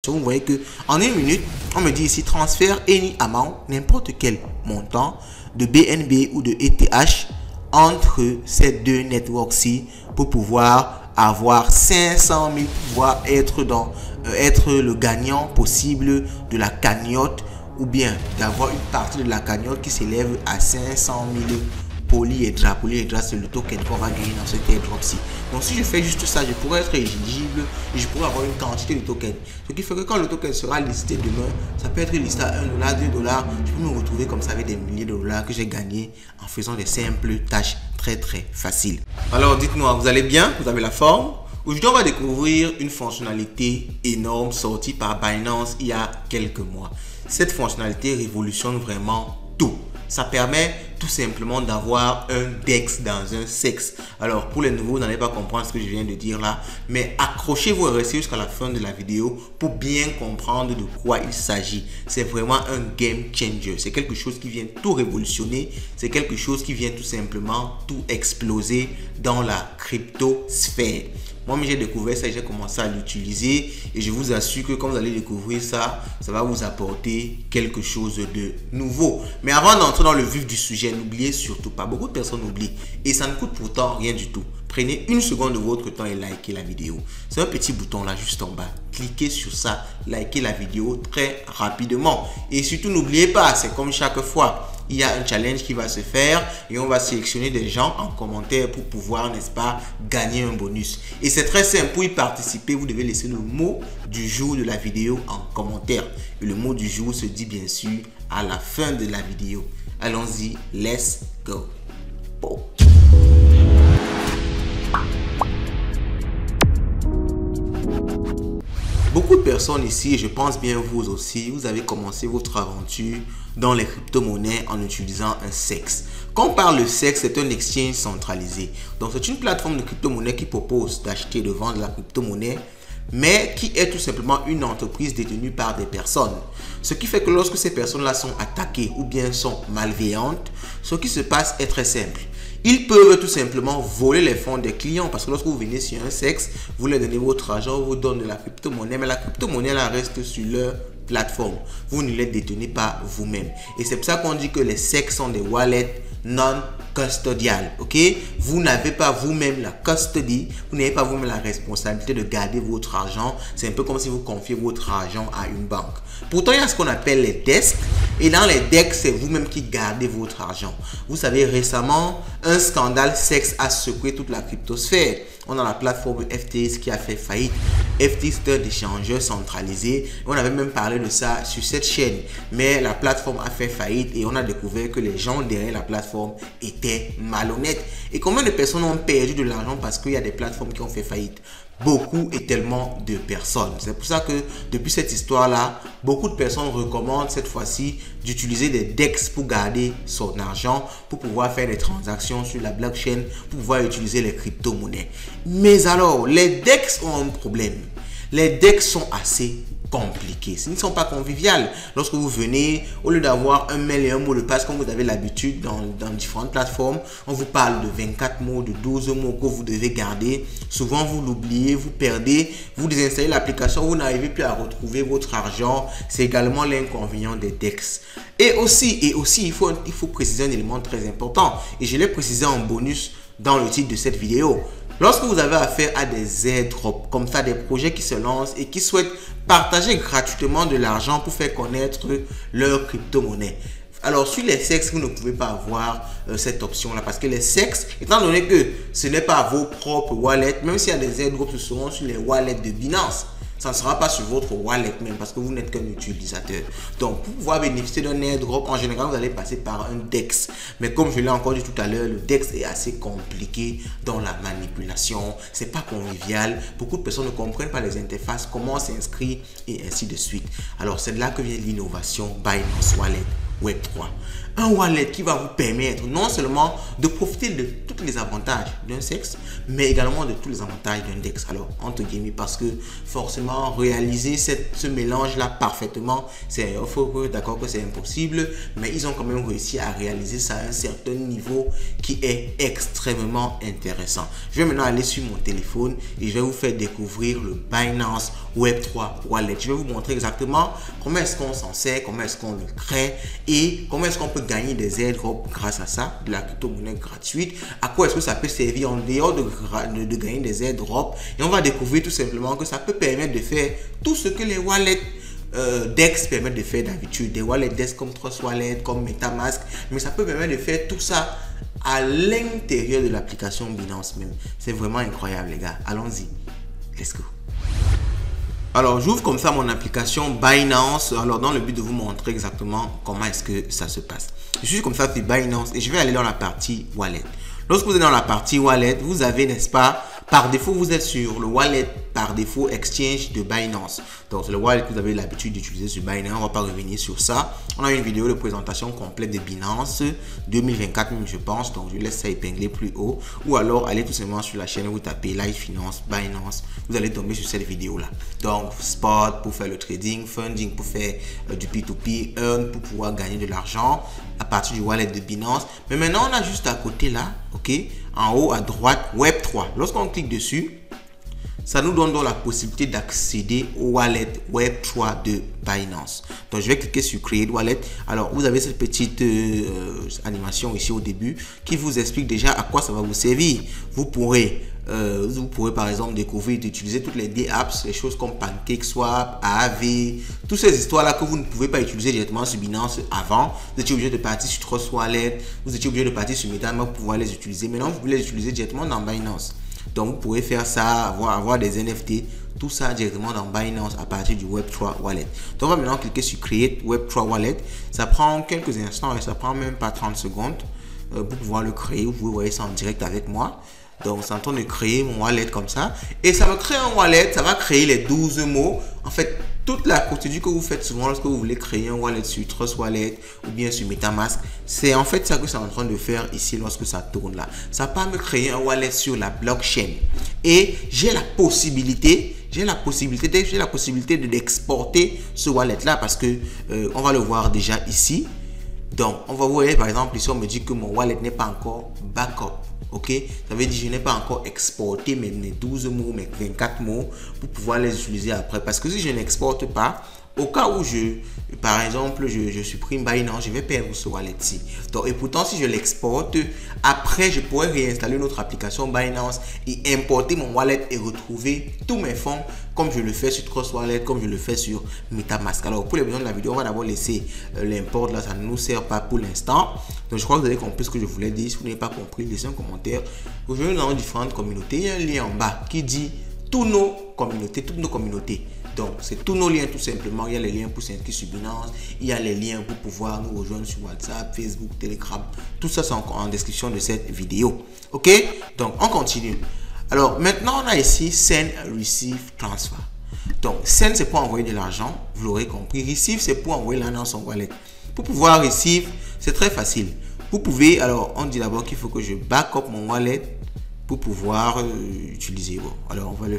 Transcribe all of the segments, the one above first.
Vous voyez que en une minute, on me dit ici transfert any amount, n'importe quel montant de BNB ou de ETH entre ces deux networks-ci pour pouvoir avoir 500 000, pouvoir être le gagnant possible de la cagnotte, ou bien d'avoir une partie de la cagnotte qui s'élève à 500 000 Polyhedra. Polyhedra, c'est le token qu'on va gagner dans cet airdrop-ci. Donc si je fais juste ça, je pourrais être éligible et je pourrais avoir une quantité de tokens. Ce qui fait que quand le token sera listé demain, ça peut être listé à $1, $2. Je peux me retrouver comme ça avec des milliers de dollars que j'ai gagnés en faisant des simples tâches très faciles. Alors dites-moi, vous allez bien? Vous avez la forme? Aujourd'hui, on va découvrir une fonctionnalité énorme sortie par Binance il y a quelques mois. Cette fonctionnalité révolutionne vraiment tout. Ça permet tout simplement d'avoir un DEX dans un SEX. Alors pour les nouveaux, vous n'allez pas comprendre ce que je viens de dire là, mais accrochez-vous et restez jusqu'à la fin de la vidéo pour bien comprendre de quoi il s'agit. C'est vraiment un game changer. C'est quelque chose qui vient tout révolutionner. C'est quelque chose qui vient tout simplement tout exploser dans la cryptosphère. Moi, j'ai découvert ça et j'ai commencé à l'utiliser et je vous assure que quand vous allez découvrir ça, ça va vous apporter quelque chose de nouveau. Mais avant d'entrer dans le vif du sujet, n'oubliez surtout pas, beaucoup de personnes oublient et ça ne coûte pourtant rien du tout. Prenez une seconde de votre temps et likez la vidéo. C'est un petit bouton là juste en bas. Cliquez sur ça, likez la vidéo très rapidement. Et surtout, n'oubliez pas, c'est comme chaque fois. Il y a un challenge qui va se faire et on va sélectionner des gens en commentaire pour pouvoir, n'est-ce pas, gagner un bonus. Et c'est très simple, pour y participer, vous devez laisser le mot du jour de la vidéo en commentaire. Et le mot du jour se dit bien sûr à la fin de la vidéo. Allons-y, let's go. Bon. Beaucoup de personnes ici, et je pense bien vous aussi, vous avez commencé votre aventure dans les crypto-monnaies en utilisant un SEX. Quand on parle de SEX, c'est un exchange centralisé. Donc c'est une plateforme de crypto-monnaie qui propose d'acheter et de vendre la crypto-monnaie, mais qui est tout simplement une entreprise détenue par des personnes. Ce qui fait que lorsque ces personnes-là sont attaquées ou bien sont malveillantes, ce qui se passe est très simple. Ils peuvent tout simplement voler les fonds des clients parce que lorsque vous venez sur un SEX, vous leur donnez votre argent, vous donnez de la crypto-monnaie, mais la crypto-monnaie là reste sur leur plateforme. Vous ne les détenez pas vous-même. Et c'est pour ça qu'on dit que les SEX sont des wallets non custodial, ok? Vous n'avez pas vous-même la custody, vous n'avez pas vous-même la responsabilité de garder votre argent. C'est un peu comme si vous confiez votre argent à une banque. Pourtant, il y a ce qu'on appelle les desks. Et dans les desks, c'est vous-même qui gardez votre argent. Vous savez, récemment, un scandale SEX a secoué toute la cryptosphère. On a la plateforme FTX qui a fait faillite. FTX est un échangeur centralisé. On avait même parlé de ça sur cette chaîne. Mais la plateforme a fait faillite et on a découvert que les gens derrière la plateforme étaient malhonnêtes. Et combien de personnes ont perdu de l'argent parce qu'il y a des plateformes qui ont fait faillite? Beaucoup et tellement de personnes. C'est pour ça que depuis cette histoire-là, beaucoup de personnes recommandent cette fois-ci d'utiliser des DEX pour garder son argent, pour pouvoir faire des transactions sur la blockchain, pour pouvoir utiliser les crypto-monnaies. Mais alors, les DEX ont un problème. Les DEX sont assez compliqués. Ils ne sont pas conviviales. Lorsque vous venez, au lieu d'avoir un mail et un mot de passe comme vous avez l'habitude dans différentes plateformes, on vous parle de 24 mots, de 12 mots que vous devez garder. Souvent, vous l'oubliez, vous perdez, vous désinstallez l'application, vous n'arrivez plus à retrouver votre argent. C'est également l'inconvénient des DEX. Et aussi, il faut préciser un élément très important. Et je l'ai précisé en bonus dans le titre de cette vidéo. Lorsque vous avez affaire à des airdrops, comme ça, des projets qui se lancent et qui souhaitent partager gratuitement de l'argent pour faire connaître leur crypto-monnaie. Alors, sur les SEX, vous ne pouvez pas avoir cette option-là parce que les SEX, étant donné que ce n'est pas vos propres wallets, même s'il y a des airdrops, ce seront sur les wallets de Binance. Ça ne sera pas sur votre wallet même parce que vous n'êtes qu'un utilisateur. Donc, pour pouvoir bénéficier d'un airdrop, en général, vous allez passer par un DEX. Mais comme je l'ai encore dit tout à l'heure, le DEX est assez compliqué dans la manipulation. C'est pas convivial. Beaucoup de personnes ne comprennent pas les interfaces, comment s'inscrire et ainsi de suite. Alors, c'est là que vient l'innovation Binance Wallet. Web3. Un wallet qui va vous permettre non seulement de profiter de tous les avantages d'un sexe, mais également de tous les avantages d'un DEX. Alors, entre guillemets, parce que forcément, réaliser ce mélange-là parfaitement, il faut être d'accord que c'est impossible, mais ils ont quand même réussi à réaliser ça à un certain niveau qui est extrêmement intéressant. Je vais maintenant aller sur mon téléphone et je vais vous faire découvrir le Binance Web3 Wallet. Je vais vous montrer exactement comment est-ce qu'on s'en sert, comment est-ce qu'on le crée et comment est-ce qu'on peut gagner des airdrops grâce à ça, de la crypto-monnaie gratuite. À quoi est-ce que ça peut servir en dehors de gagner des airdrops. Et on va découvrir tout simplement que ça peut permettre de faire tout ce que les wallets DEX permettent de faire d'habitude. Des wallets DEX comme Trust Wallet, comme MetaMask. Mais ça peut permettre de faire tout ça à l'intérieur de l'application Binance même. C'est vraiment incroyable les gars. Allons-y. Let's go. Alors, j'ouvre comme ça mon application Binance, alors dans le but de vous montrer exactement comment est-ce que ça se passe. Je suis comme ça sur Binance et je vais aller dans la partie Wallet. Lorsque vous êtes dans la partie Wallet, vous avez, n'est-ce pas, par défaut, vous êtes sur le Wallet par défaut Exchange de Binance. Donc, c'est le wallet que vous avez l'habitude d'utiliser sur Binance. On ne va pas revenir sur ça. On a une vidéo de présentation complète de Binance 2024 même, je pense. Donc, je laisse ça épingler plus haut. Ou alors, allez tout simplement sur la chaîne, vous tapez Live Finance, Binance. Vous allez tomber sur cette vidéo-là. Donc, spot pour faire le trading, funding pour faire du P2P, earn pour pouvoir gagner de l'argent à partir du wallet de Binance. Mais maintenant, on a juste à côté là, ok, en haut à droite, Web3. Lorsqu'on clique dessus, ça nous donne donc la possibilité d'accéder au wallet Web3 de Binance. Donc, je vais cliquer sur Create Wallet. Alors, vous avez cette petite animation ici au début qui vous explique déjà à quoi ça va vous servir. Vous pourrez par exemple découvrir, d'utiliser toutes les D-apps, les choses comme PancakeSwap, AAV, toutes ces histoires-là que vous ne pouvez pas utiliser directement sur Binance avant. Vous étiez obligé de partir sur Trust Wallet, vous étiez obligé de partir sur MetaMask pour pouvoir les utiliser. Maintenant, vous pouvez les utiliser directement dans Binance. Donc, vous pourrez faire ça, avoir des NFT, tout ça directement dans Binance à partir du Web3 Wallet. Donc, on va maintenant cliquer sur Create Web3 Wallet. Ça prend quelques instants et ça prend même pas 30 secondes pour pouvoir le créer. Vous voyez ça en direct avec moi. Donc, c'est en train de créer mon wallet comme ça. Et ça me crée un wallet. Ça va créer les 12 mots. En fait, toute la procédure que vous faites souvent lorsque vous voulez créer un wallet sur Trust Wallet ou bien sur MetaMask, c'est en fait ça que c'est en train de faire ici lorsque ça tourne là. Ça va me créer un wallet sur la blockchain. Et j'ai la possibilité d'exporter ce wallet là parce que on va le voir déjà ici. Donc, on va voir par exemple ici, on me dit que mon wallet n'est pas encore backup. Ok, ça veut dire que je n'ai pas encore exporté mes 12 mots, mes 24 mots pour pouvoir les utiliser après. Parce que si je n'exporte pas, au cas où par exemple, je supprime Binance, je vais perdre ce wallet-ci. Donc, et pourtant, si je l'exporte, après, je pourrais réinstaller une autre application Binance et importer mon wallet et retrouver tous mes fonds comme je le fais sur Trust Wallet, comme je le fais sur MetaMask. Alors, pour les besoins de la vidéo, on va d'abord laisser l'import là, ça ne nous sert pas pour l'instant. Donc, je crois que vous avez compris ce que je voulais dire. Si vous n'avez pas compris, laissez un commentaire. Aujourd'hui, nous avons différentes communautés. Il y a un lien en bas qui dit toutes nos communautés. Donc, c'est tous nos liens tout simplement. Il y a les liens pour s'inscrire sur Binance. Il y a les liens pour pouvoir nous rejoindre sur WhatsApp, Facebook, Telegram. Tout ça, c'est en description de cette vidéo. OK? Donc, on continue. Alors, maintenant, on a ici Send, Receive, Transfer. Donc, Send, c'est pour envoyer de l'argent. Vous l'aurez compris. Receive, c'est pour envoyer l'argent dans son wallet. Pour pouvoir Receive, c'est très facile. Vous pouvez, alors, on dit d'abord qu'il faut que je backup mon wallet pour pouvoir utiliser. Bon, alors on va le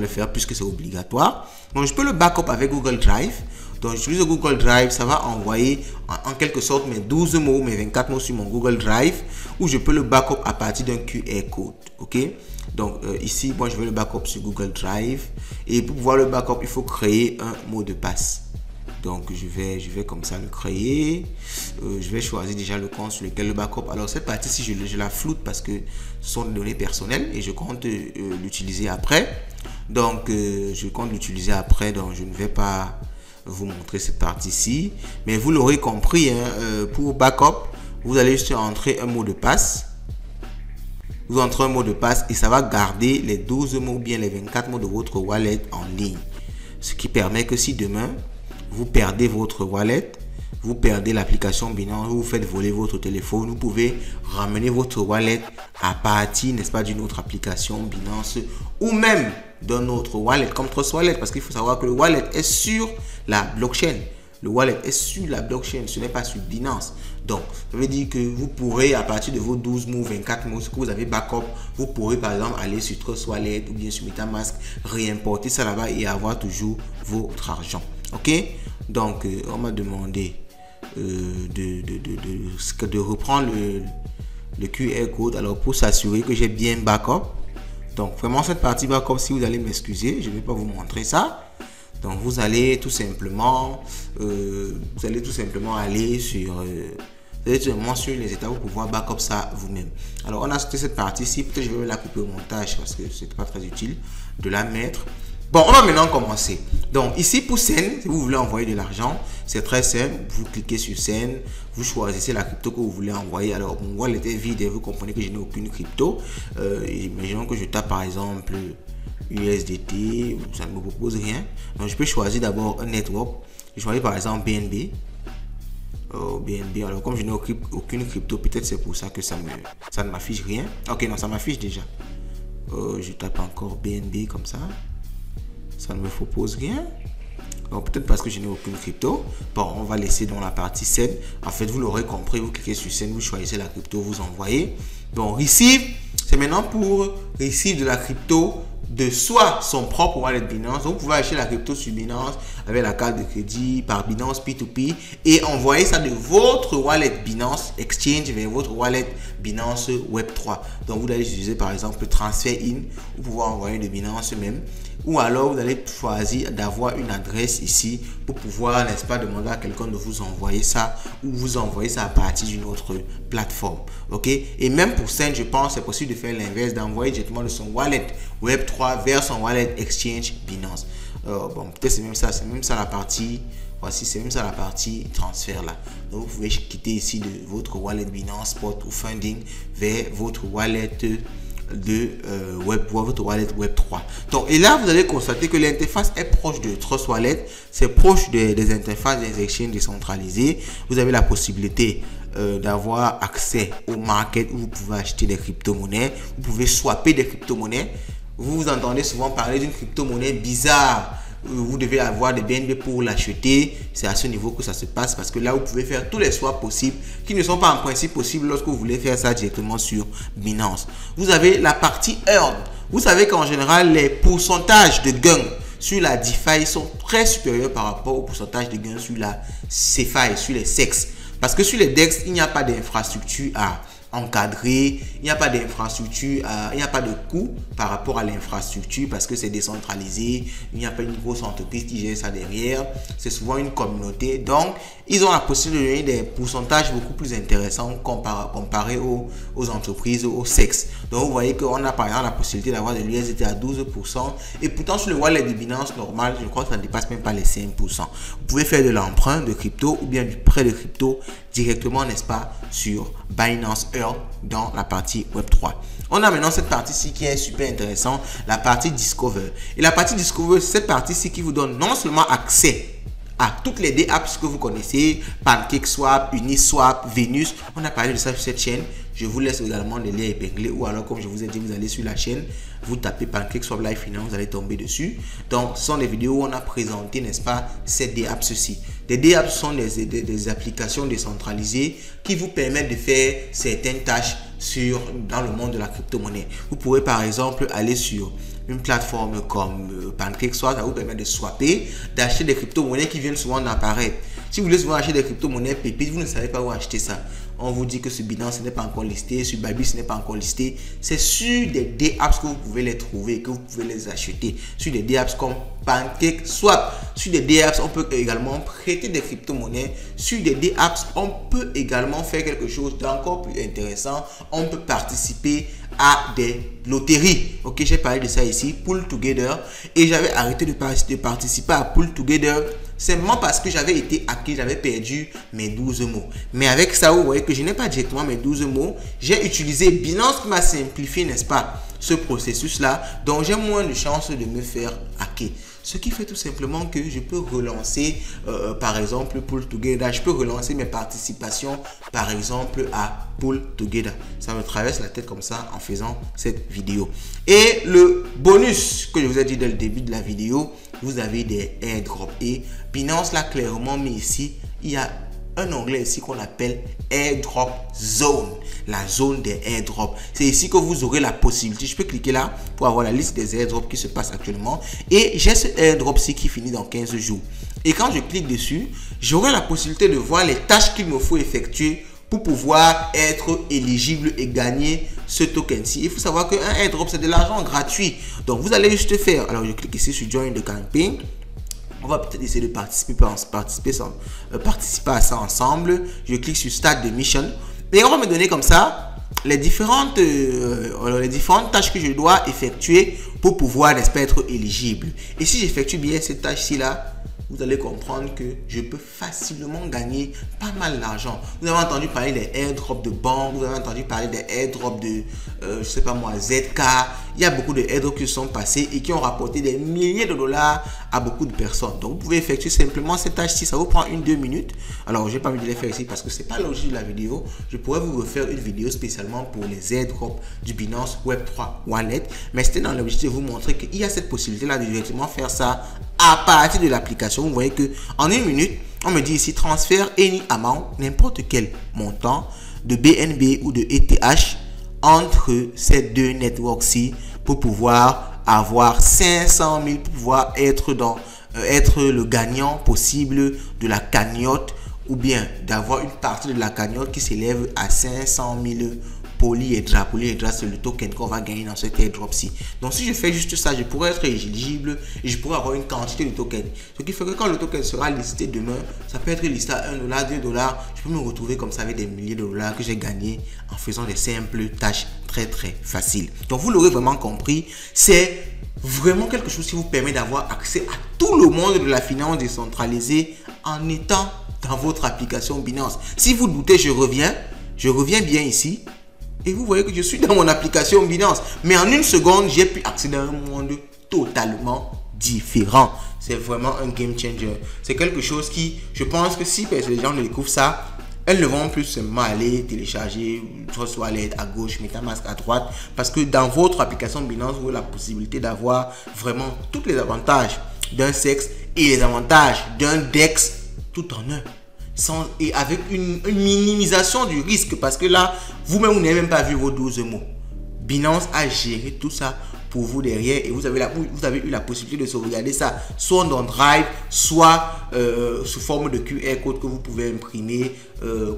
faire puisque c'est obligatoire. Donc je peux le backup avec Google Drive. Donc j'utilise Google Drive, ça va envoyer en quelque sorte mes 12 mots, mes 24 mots sur mon Google Drive, ou je peux le backup à partir d'un QR code. Ok, donc ici moi je vais le backup sur Google Drive et pour pouvoir le backup il faut créer un mot de passe. Donc je vais comme ça le créer. Je vais choisir déjà le compte sur lequel le backup. Alors cette partie-ci, je la floute parce que ce sont des données personnelles et je compte l'utiliser après. Donc je compte l'utiliser après. Donc je ne vais pas vous montrer cette partie-ci. Mais vous l'aurez compris, hein, pour backup, vous allez juste entrer un mot de passe. Vous entrez un mot de passe et ça va garder les 12 mots, bien les 24 mots de votre wallet en ligne. Ce qui permet que si demain, vous perdez votre wallet, vous perdez l'application Binance, vous faites voler votre téléphone, vous pouvez ramener votre wallet à partir, n'est-ce pas, d'une autre application Binance ou même d'un autre wallet comme Trust Wallet, parce qu'il faut savoir que le wallet est sur la blockchain. le wallet est sur la blockchain, ce n'est pas sur Binance. Donc, ça veut dire que vous pourrez, à partir de vos 12 mots, 24 mots, ce que vous avez backup, vous pourrez par exemple aller sur Trust Wallet ou bien sur MetaMask, réimporter ça là-bas et avoir toujours votre argent. Ok? Donc, on m'a demandé de reprendre le QR code. Alors, pour s'assurer que j'ai bien backup. Donc, vraiment, cette partie backup, si vous allez m'excuser, je ne vais pas vous montrer ça. Donc, vous allez tout simplement aller sur... vous allez directement sur les états pour pouvoir backup ça vous-même. Alors, on a sauté cette partie-ci. Peut-être je vais la couper au montage parce que c'est pas très utile de la mettre. Bon, on va maintenant commencer. Donc, ici pour Send, si vous voulez envoyer de l'argent, c'est très simple. Vous cliquez sur Send, vous choisissez la crypto que vous voulez envoyer. Alors, mon wallet est vide et vous comprenez que je n'ai aucune crypto. Imaginons que je tape par exemple USDT, ça ne me propose rien. Donc, je peux choisir d'abord un network. Je choisis par exemple BNB. BNB. Alors, comme je n'ai aucune crypto, peut-être c'est pour ça que ça ne m'affiche rien. Ok, non, ça m'affiche déjà. Je tape encore BNB comme ça. Ça ne me propose rien. Donc peut-être parce que je n'ai aucune crypto. Bon, on va laisser dans la partie Send. En fait, vous l'aurez compris, vous cliquez sur Send, vous choisissez la crypto, vous envoyez. Bon, Receive, c'est maintenant pour receive de la crypto de soit son propre wallet Binance. Donc, vous pouvez acheter la crypto sur Binance avec la carte de crédit par Binance P2P et envoyer ça de votre wallet Binance Exchange vers votre wallet Binance Web3. Donc, vous allez utiliser par exemple le transfert in pour pouvoir envoyer de Binance même. Ou alors, vous allez choisir d'avoir une adresse ici pour pouvoir, n'est-ce pas, demander à quelqu'un de vous envoyer ça ou vous envoyer ça à partir d'une autre plateforme. Ok? Et même pour Send, je pense c'est possible de faire l'inverse, d'envoyer directement de son wallet Web3 vers son wallet Exchange Binance. Bon, peut-être c'est même ça la partie. Voici, c'est même ça la partie transfert là. Donc, vous pouvez quitter ici de votre wallet Binance Spot ou Funding vers votre wallet votre wallet Web3. Donc, et là, vous allez constater que l'interface est proche de Trust Wallet. C'est proche des interfaces des exchanges décentralisés. Vous avez la possibilité d'avoir accès au market où vous pouvez acheter des crypto-monnaies. Vous pouvez swapper des crypto-monnaies. Vous entendez souvent parler d'une crypto-monnaie bizarre. Vous devez avoir des BNB pour l'acheter. C'est à ce niveau que ça se passe parce que là, vous pouvez faire tous les swaps possibles qui ne sont pas en principe possibles lorsque vous voulez faire ça directement sur Binance. Vous avez la partie Earn. Vous savez qu'en général, les pourcentages de gains sur la DeFi sont très supérieurs par rapport au pourcentage de gains sur la CeFi, sur les SEX. Parce que sur les DEX, il n'y a pas d'infrastructure à encadré, il n'y a pas d'infrastructure, il n'y a pas de coût par rapport à l'infrastructure parce que c'est décentralisé, il n'y a pas une grosse entreprise qui gère ça derrière, c'est souvent une communauté, donc ils ont la possibilité de donner des pourcentages beaucoup plus intéressants comparé aux entreprises, aux SEX. Donc vous voyez qu'on a par exemple la possibilité d'avoir de l'USDT à 12% et pourtant sur le wallet de Binance normal, je crois que ça ne dépasse même pas les 5%. Vous pouvez faire de l'emprunt de crypto ou bien du prêt de crypto directement, n'est-ce pas, sur Binance Earn dans la partie Web3. On a maintenant cette partie-ci qui est super intéressante, la partie Discover. Et la partie Discover, c'est cette partie-ci qui vous donne non seulement accès à toutes les DApps que vous connaissez, PancakeSwap, Uniswap, Venus. On a parlé de ça sur cette chaîne. Je vous laisse également les liens épinglés ou alors comme je vous ai dit, vous allez sur la chaîne, vous tapez PancakeSwap Live Finance, vous allez tomber dessus. Donc, ce sont des vidéos où on a présenté, n'est-ce pas, ces DApps-ci. Les DApps sont des applications décentralisées qui vous permettent de faire certaines tâches dans le monde de la crypto-monnaie. Vous pourrez par exemple aller sur une plateforme comme PancakeSwap, ça vous permet de swapper, d'acheter des crypto-monnaies qui viennent souvent d'apparaître. Si vous voulez souvent acheter des crypto-monnaies pépites, vous ne savez pas où acheter ça. On vous dit que sur Binance, ce n'est pas encore listé, sur Bybit, ce n'est pas encore listé. C'est sur des DApps que vous pouvez les trouver, que vous pouvez les acheter. Sur des DApps comme PancakeSwap. Sur des DApps, on peut également prêter des crypto-monnaies. Sur des DApps, on peut également faire quelque chose d'encore plus intéressant. On peut participer à des loteries. Ok, j'ai parlé de ça ici, Pull Together. Et j'avais arrêté de participer à Pull Together simplement parce que j'avais été hacké, j'avais perdu mes 12 mots. Mais avec ça, vous voyez que je n'ai pas directement mes 12 mots. J'ai utilisé Binance qui m'a simplifié, n'est-ce pas, ce processus-là. Donc, j'ai moins de chances de me faire hacker. Ce qui fait tout simplement que je peux relancer, par exemple, Pull Together. Je peux relancer mes participations, par exemple, à Pull Together. Ça me traverse la tête comme ça en faisant cette vidéo. Et le bonus que je vous ai dit dès le début de la vidéo, vous avez des airdrops. Et Binance l'a clairement mis ici. Il y a un onglet ici qu'on appelle Airdrop Zone, la zone des airdrops. C'est ici que vous aurez la possibilité, je peux cliquer là pour avoir la liste des airdrops qui se passent actuellement. Et j'ai ce airdrop-ci qui finit dans 15 jours. Et quand je clique dessus, j'aurai la possibilité de voir les tâches qu'il me faut effectuer pour pouvoir être éligible et gagner ce token-ci. Il faut savoir qu'un airdrop, c'est de l'argent gratuit. Donc, vous allez juste faire. Alors, je clique ici sur Join the Campaign. On va peut-être essayer de participer à ça ensemble. Je clique sur Start the Mission. Et on va me donner comme ça les différentes tâches que je dois effectuer pour pouvoir, n'est-ce pas, être éligible. Et si j'effectue bien cette tâche-ci là, vous allez comprendre que je peux facilement gagner pas mal d'argent. Vous avez entendu parler des airdrops de banque, vous avez entendu parler des airdrops de, je sais pas moi, ZK. Il y a beaucoup de airdrops qui sont passés et qui ont rapporté des milliers de dollars à beaucoup de personnes. Donc, vous pouvez effectuer simplement cette tâche-ci. Ça vous prend 1-2 minutes. Alors, je n'ai pas envie de les faire ici parce que ce n'est pas l'objet de la vidéo. Je pourrais vous refaire une vidéo spécialement pour les airdrops du Binance Web3 Wallet. Mais c'était dans l'objectif de vous montrer qu'il y a cette possibilité-là de directement faire ça à partir de l'application. Vous voyez que en 1 minute, on me dit ici transfert any amount, n'importe quel montant de BNB ou de ETH entre ces deux networks-ci pour pouvoir avoir 500 000, pour pouvoir être le gagnant possible de la cagnotte ou bien d'avoir une partie de la cagnotte qui s'élève à 500 000 Polyhedra. Polyhedra, c'est le token qu'on va gagner dans cet airdrop-ci. Donc, si je fais juste ça, je pourrais être éligible et je pourrais avoir une quantité de tokens. Ce qui fait que quand le token sera listé demain, ça peut être listé à $1, $2. Je peux me retrouver comme ça avec des milliers de dollars que j'ai gagnés en faisant des simples tâches très faciles. Donc, vous l'aurez vraiment compris, c'est vraiment quelque chose qui vous permet d'avoir accès à tout le monde de la finance décentralisée en étant dans votre application Binance. Si vous doutez, je reviens bien ici. Et vous voyez que je suis dans mon application Binance. Mais en 1 seconde, j'ai pu accéder à un monde totalement différent. C'est vraiment un game changer. C'est quelque chose qui, je pense que si les gens ne découvrent ça, elles ne vont plus seulement aller télécharger Trust Wallet à gauche, MetaMask à droite. Parce que dans votre application Binance, vous avez la possibilité d'avoir vraiment tous les avantages d'un CEX et les avantages d'un DEX tout en un. Et avec une minimisation du risque, parce que là, vous-même, vous n'avez même pas vu vos 12 mots. Binance a géré tout ça pour vous derrière et vous avez eu la possibilité de sauvegarder ça soit dans Drive, soit sous forme de QR code que vous pouvez imprimer,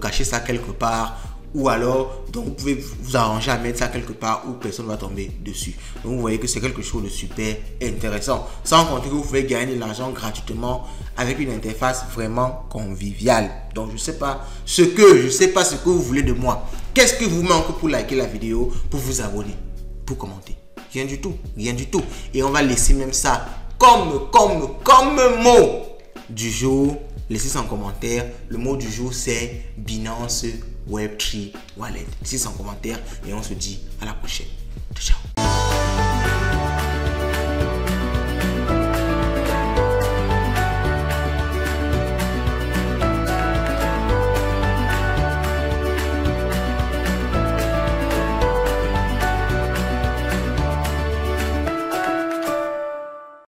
cacher ça quelque part. Ou alors, donc vous pouvez vous arranger à mettre ça quelque part où personne ne va tomber dessus. Donc vous voyez que c'est quelque chose de super intéressant. Sans compter que vous pouvez gagner de l'argent gratuitement avec une interface vraiment conviviale. Donc je ne sais pas ce que vous voulez de moi. Qu'est-ce que vous manque pour liker la vidéo, pour vous abonner, pour commenter? Rien du tout, rien du tout. Et on va laisser même ça comme mot du jour. Laissez ça en commentaire. Le mot du jour, c'est Binance Web3 Wallet. Laissez ça en commentaire et on se dit à la prochaine. Ciao.